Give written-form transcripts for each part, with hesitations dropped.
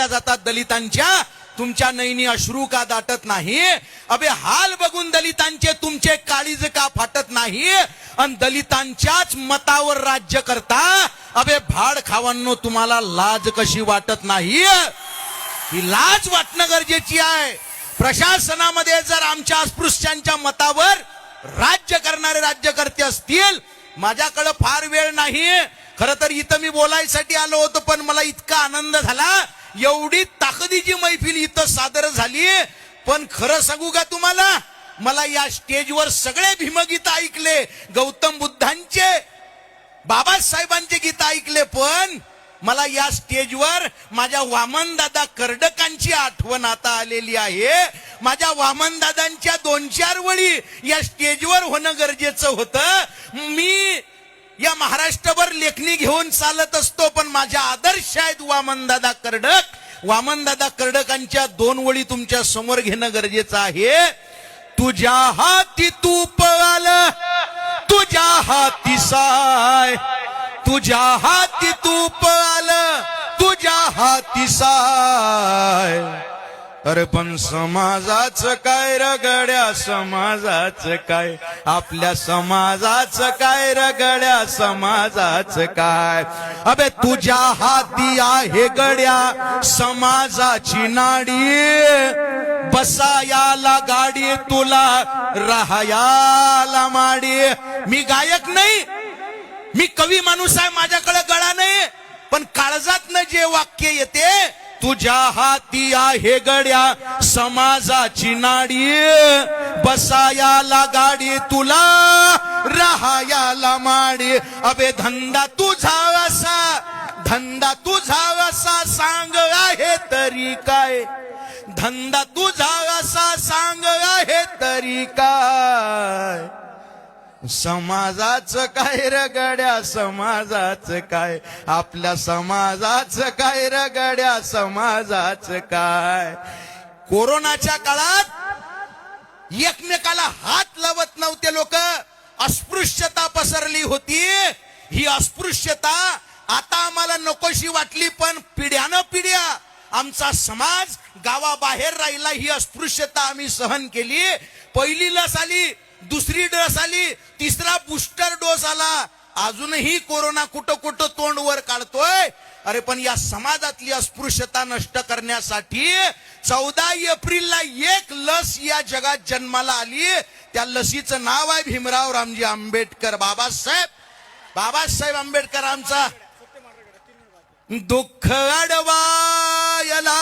केल्या जातात दलितांच्या, तुमच्या नैनी अश्रू का दाटत नाही? अबे हाल बघून दलितांचे तुमचे काळीज का फाटत नाही? आणि दलितांच्याच मतावर राज्य करता, अबे भाड खावांनो तुम्हाला लाज कशी वाटत नाही? ही लाज वाटणं गरजेची आहे. प्रशासनामध्ये जर आमच्या अस्पृश्यांच्या मतावर राज्य करणारे राज्यकर्ते असतील, माझ्याकडे फार वेळ नाही, खरं तर इथं मी बोलायसाठी आलो होतो, पण मला इतका आनंद झाला, एवढी ताकदीची मैफिल इथं सादर झाली. पण खरं सांगू का तुम्हाला, मला या स्टेजवर सगळे भीमगीत ऐकले, गौतम बुद्धांचे, बाबासाहेबांचे गीत ऐकले, पण मला या स्टेजवर माझ्या वामनदादा कर्डकांची आठवण आता आलेली आहे. माझ्या वामनदादांच्या 2-4 वळी या स्टेजवर होणं गरजेचं होतं. मी या महाराष्ट्रभर लेखणी घेऊन चालत असतो, पण माझ्या आदर्श आहेत वामनदादा कर्डक. वामनदादा कर्डकांच्या 2 वळी तुमच्या समोर घेणं गरजेचं आहे. तुझ्या हाती तूप आलं, तुझ्या हाती साय, तुझ्या हाती तूप आलं, तुझ्या हाती साय. अरे पण समाजाचं काय रगड्या, समाजाचं काय, आपल्या समाजाचं काय रगड्या, समाजाचं काय. अबे तुझ्या हाती आहे गड्या समाजाची नाडी, बसायाला गाडी तुला राहायाला माडी. मी गायक नाही, मी कवी माणूस आहे, माझ्याकडे गळा नाही, पण काळजातनं जे वाक्य येते, तुझ्या हाती आहे गड्या समाजाची नाडी, बसायाला गाडी तुला राहायाला माडी. अबे धंदा तुझा असा, धंदा तुझा असा सांग आहे तरी काय, धंदा तुझा असा सांग आहे तरी काय. समाजाचं काय रगड्या, समाजाचं काय, आपल्या समाजाचं काय रगड्या, समाजाचं काय. कोरोनाच्या काळात एकमेकाला हात लावत नव्हते लोक, अस्पृश्यता पसरली होती. ही अस्पृश्यता आता आम्हाला नकोशी वाटली, पण पिढ्यानं पिढ्या आमचा समाज गावाबाहेर राहिला. ही अस्पृश्यता आम्ही सहन केली. पहिली लस आली, दुसरी डोस आली, तिसरा बूस्टर डोस आला, अजूनही कोरोना कुठं कुठं तोंड वर काढतोय. अरे पण या समाजातली अस्पृश्यता नष्ट करण्यासाठी 14 एप्रिलला एक लस या जगात जन्माला आली. त्या लसीचं नाव आहे भीमराव रामजी आंबेडकर. बाबासाहेब आंबेडकरांचा दुःख अडवायला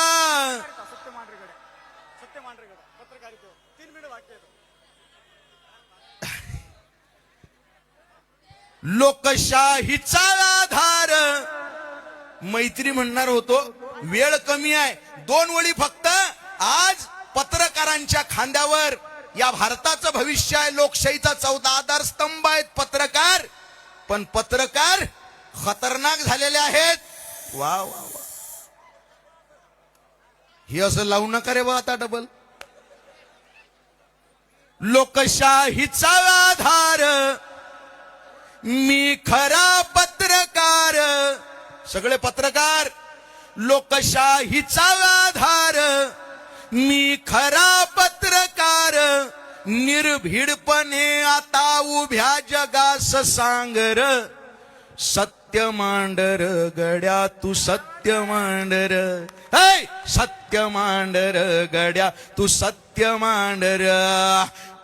लोकशाहीचा आधार. मैत्री म्हणणार होतो, वेळ कमी आहे, 2 वळी फक्त. आज पत्रकारांच्या खांद्यावर या भारताचं भविष्य आहे. लोकशाहीचा 14 आधार स्तंभ आहेत पत्रकार, पण पत्रकार खतरनाक झालेले आहेत. वा वा वा, हे असं लावू नका रे बा आता डबल. लोकशाहीचा आधार मी खरा पत्रकार, सगळे पत्रकार. लोकशाहीचा आधार मी खरा पत्रकार, निर्भीडपणे आता उभ्या जगास सांगर. सत्य मांडर गड्या तू सत्य मांडर, हे सत्य मांडर गड्या तू सत्य मांडर.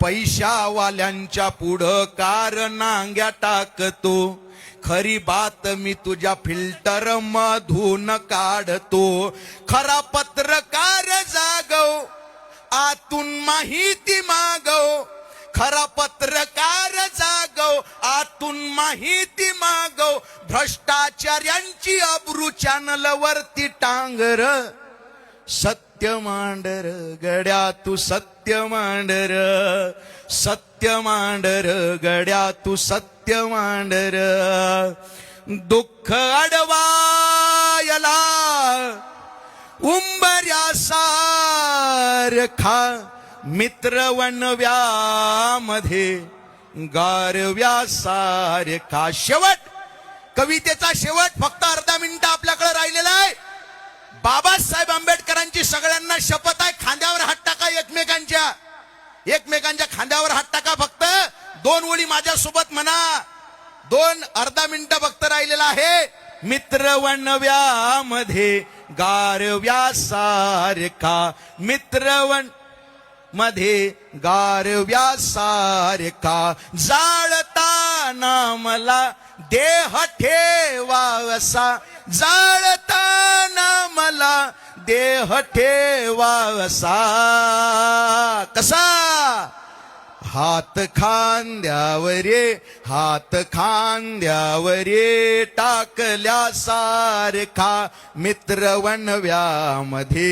पैशावाल्यांच्या पुढं कार नांग्या टाकतो, खरी बात मी तुझ्या फिल्टर मधून काढतो. खरा पत्रकार जागव, आतून माहिती मागव. खरा पत्रकार जागव, आतून माहिती मागव. भ्रष्टाचार्यांची अब्रू चॅनल वरती टांगर. सत्य मांडर गड्या तू सत्य मांडर, सत्य मांडर गड्या तू सत्य मांडर. दुःख अडवायला उंबऱ्यासारखा मित्र वनव्यामध्ये गारव्यासारखा. शेवट, कवितेचा शेवट फक्त अर्धा मिनिट आपल्याकडे राहिलेला आहे. बाबासाहेब आंबेडकरांची सगळ्यांना शपथ आहे, खांद्यावर हात टाका एकमेकांच्या खांद्यावर हात टाका. फक्त 2 ओळी माझ्यासोबत म्हणा. 2 अर्धा मिनिटं फक्त राहिलेला आहे. मित्र वणव्यामध्ये गारव्यासारखा, मित्रवण मध्ये गारव्यासारखा, जाळताना मला देह ठेवावसा, जाळताना मला देह ठेवावसा. कसा? हात खांद्यावरे, हात खांद्यावरे टाकल्यासारखा, मित्र वणव्यामध्ये